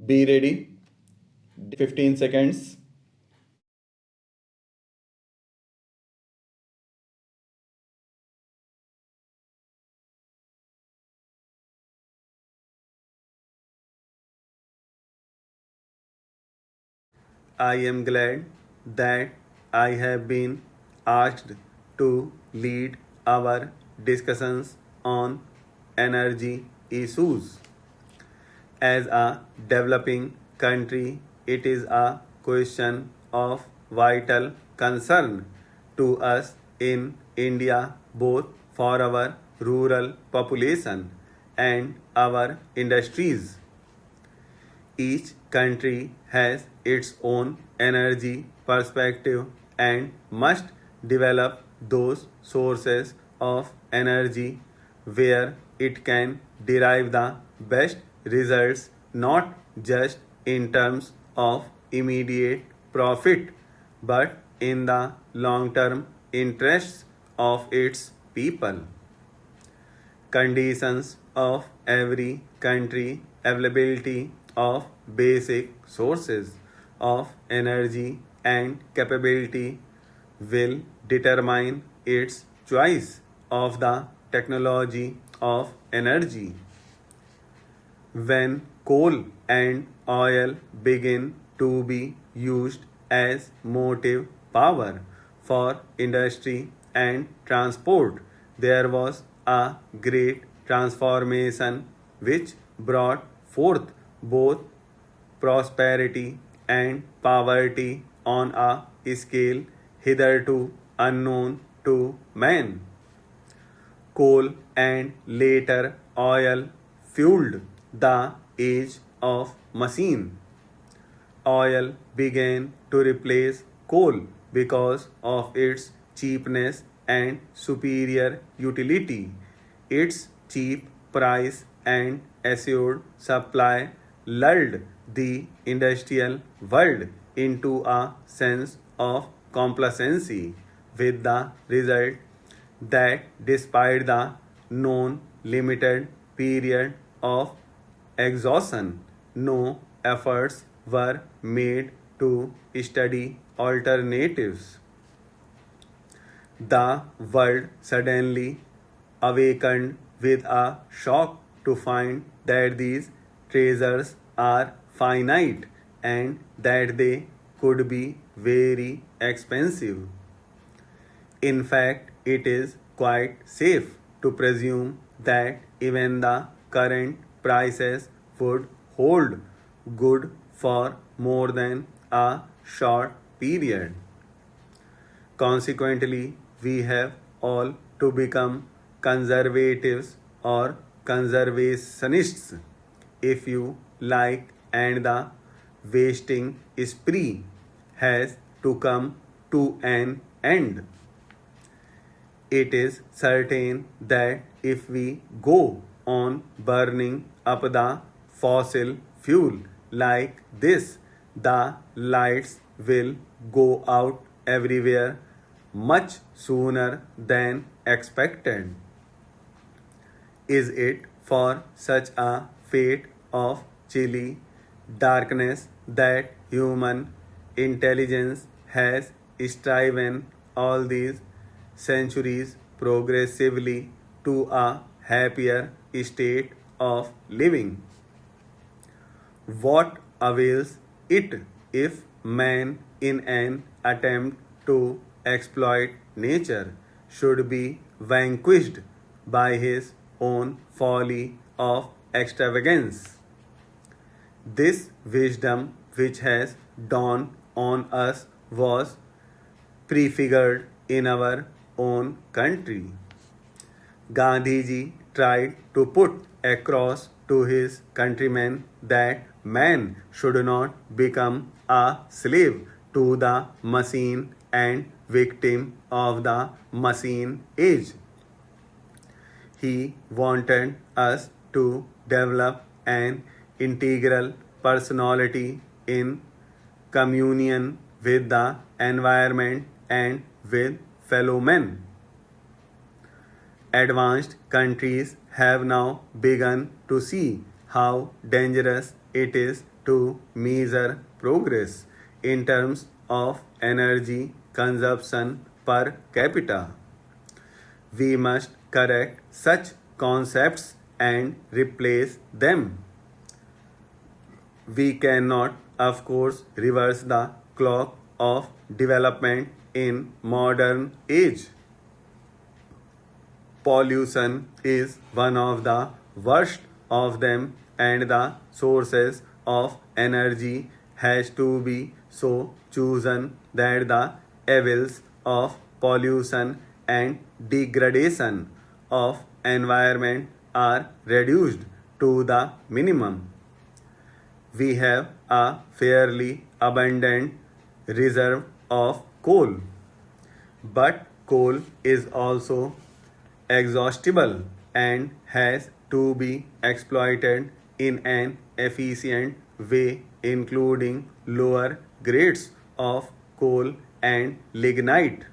Be ready. 15 seconds. I am glad that I have been asked to lead our discussions on energy issues. As a developing country, it is a question of vital concern to us in India, both for our rural population and our industries. Each country has its own energy perspective and must develop those sources of energy where it can derive the best results, not just in terms of immediate profit but in the long term interests of its people. Conditions of every country, availability of basic sources of energy and capability will determine its choice of the technology of energy. When coal and oil begin to be used as motive power for industry and transport, there was a great transformation which brought forth both prosperity and poverty on a scale hitherto unknown to man. Coal and later oil fueled the age of machine. Oil began to replace coal because of its cheapness and superior utility. Its cheap price and assured supply lulled the industrial world into a sense of complacency, with the result that despite the known limited period of exhaustion, no efforts were made to study alternatives. The world suddenly awakened with a shock to find that these treasures are finite and that they could be very expensive. In fact, it is quite safe to presume that even the current prices would hold good for more than a short period. Consequently, we have all to become conservatives or conservationists, if you like, and the wasting spree has to come to an end. It is certain that if we go on burning up the fossil fuel like this, the lights will go out everywhere much sooner than expected. Is it for such a fate of chilly darkness that human intelligence has striven all these centuries progressively to a happier state of living? What avails it if man, in an attempt to exploit nature, should be vanquished by his own folly of extravagance? This wisdom which has dawned on us was prefigured in our own country. Gandhiji tried to put across to his countrymen that man should not become a slave to the machine and victim of the machine age. He wanted us to develop an integral personality in communion with the environment and with fellow men. Advanced countries have now begun to see how dangerous it is to measure progress in terms of energy consumption per capita. We must correct such concepts and replace them. We cannot, of course, reverse the clock of development in modern age. Pollution is one of the worst of them, and the sources of energy has to be so chosen that the evils of pollution and degradation of environment are reduced to the minimum. We have a fairly abundant reserve of coal, but coal is also exhaustible and has to be exploited in an efficient way, including lower grades of coal and lignite.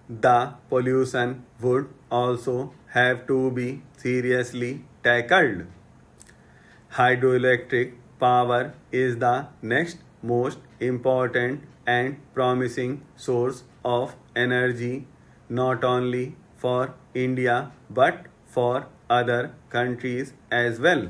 The pollution would also have to be seriously tackled. Hydroelectric power is the next most important and promising source of energy, not only for India but for other countries as well.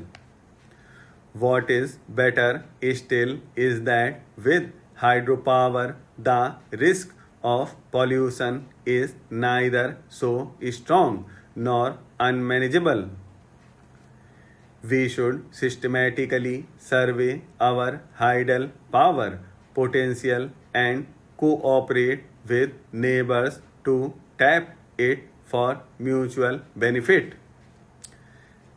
What is better still is that with hydropower, the risk of pollution is neither so strong nor unmanageable. We should systematically survey our hydel power potential and cooperate with neighbors to tap it for mutual benefit.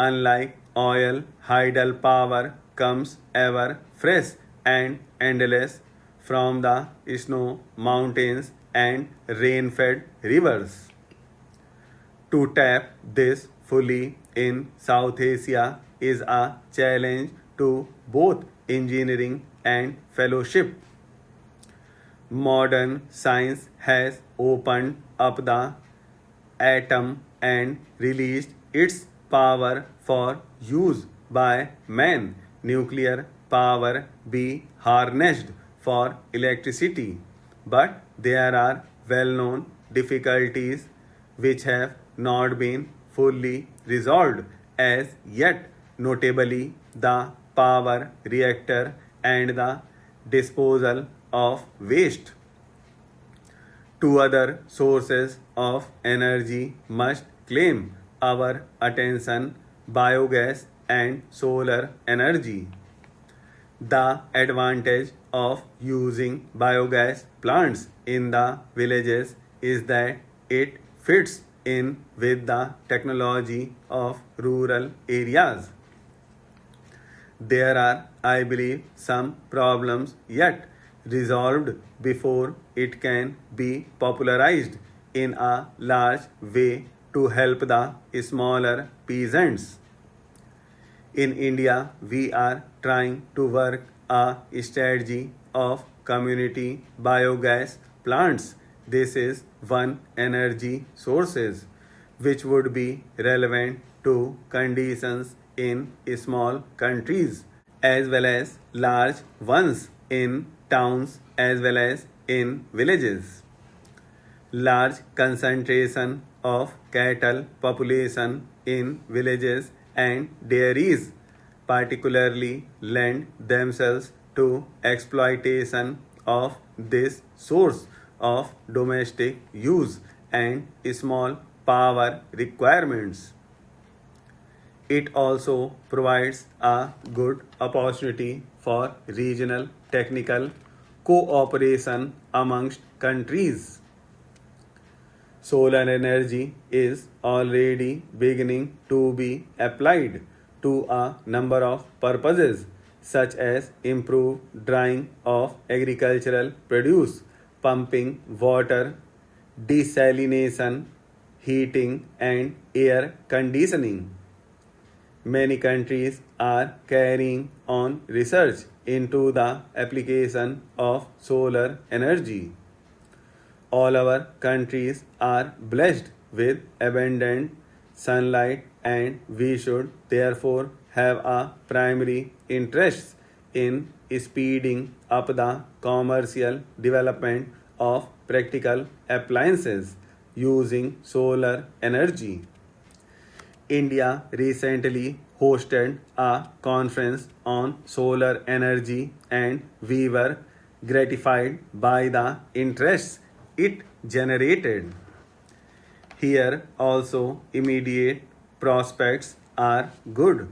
Unlike oil, hydel power comes ever fresh and endless from the snow mountains and rain-fed rivers. To tap this fully in South Asia is a challenge to both engineering and fellowship. Modern science has opened up the atom and released its power for use by man. Nuclear power be harnessed for electricity, but there are well-known difficulties which have not been fully resolved as yet, notably the power reactor and the disposal of waste. Two other sources of energy must claim our attention: biogas and solar energy. The advantage of using biogas plants in the villages is that it fits in with the technology of rural areas. There are, I believe, some problems yet resolved before it can be popularized in a large way to help the smaller peasants. In India, we are trying to work a strategy of community biogas plants. This is one energy sources which would be relevant to conditions in small countries as well as large ones in towns as well as in villages. Large concentration of cattle population in villages and dairies particularly lend themselves to exploitation of this source of domestic use and small power requirements. It also provides a good opportunity for regional technical cooperation amongst countries. Solar energy is already beginning to be applied to a number of purposes such as improved drying of agricultural produce, pumping water, desalination, heating and air conditioning. Many countries are carrying on research into the application of solar energy. All our countries are blessed with abundant sunlight and we should therefore have a primary interest in speeding up the commercial development of practical appliances using solar energy. India recently hosted a conference on solar energy and we were gratified by the interest it generated. Here also immediate prospects are good.